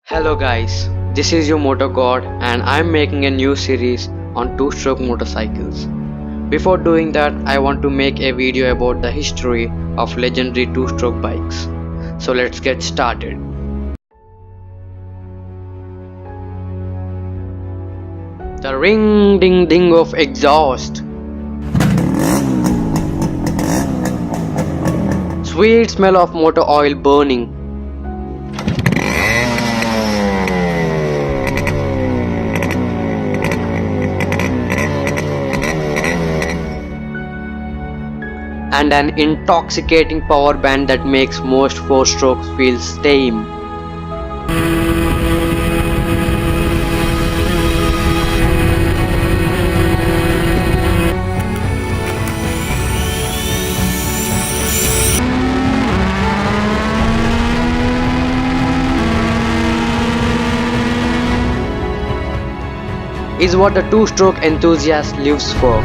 Hello guys, this is your Moto God and I'm making a new series on two-stroke motorcycles. Before doing that, I want to make a video about the history of legendary two-stroke bikes. So let's get started. The ring ding ding of exhaust. Sweet smell of motor oil burning. And an intoxicating power band that makes most four-strokes feel tame. Is what the two-stroke enthusiast lives for.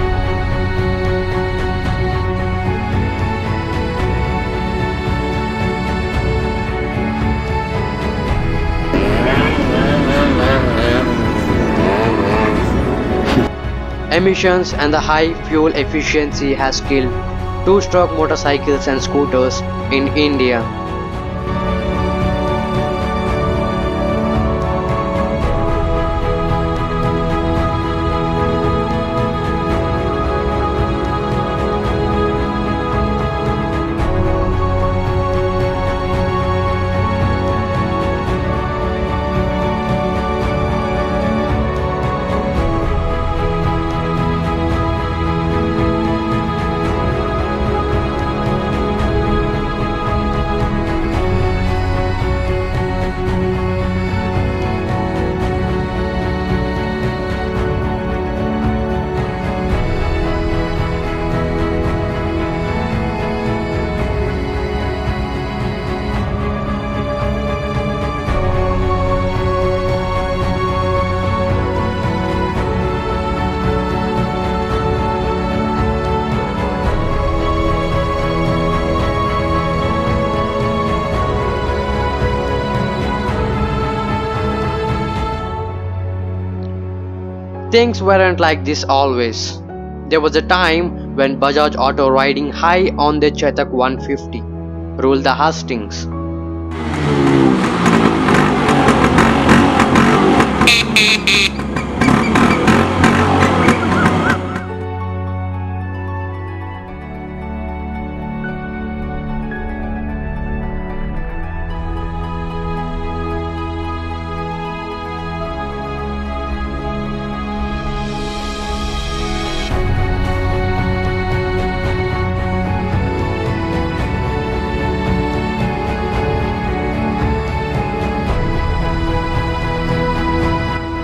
Emissions and the high fuel efficiency has killed two-stroke motorcycles and scooters in India. Things weren't like this always. There was a time when Bajaj Auto riding high on the Chetak 150 ruled the hustings.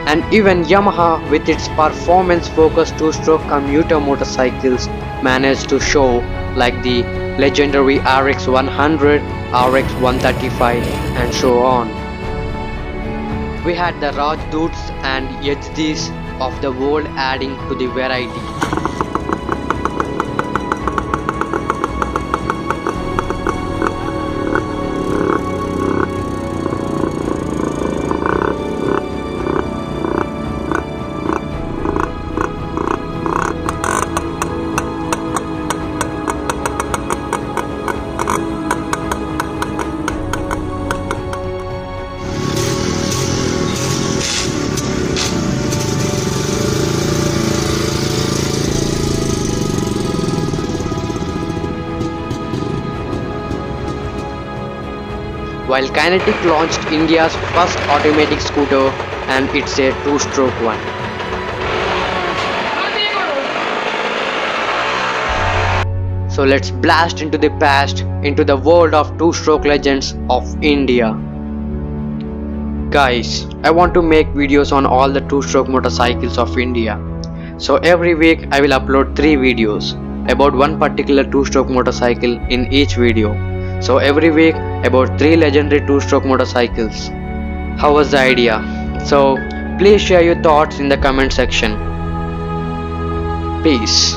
And even Yamaha with its performance-focused two-stroke commuter motorcycles managed to show, like the legendary RX 100, RX 135 and so on. We had the Rajdoots and Yazdis of the world adding to the variety. While Kinetic launched India's first automatic scooter, and it's a two-stroke one. So let's blast into the past, into the world of two-stroke legends of India. Guys, I want to make videos on all the two-stroke motorcycles of India. So every week I will upload 3 videos about one particular two-stroke motorcycle in each video. So every week about 3 legendary two-stroke motorcycles. How was the idea? So please share your thoughts in the comment section. Peace.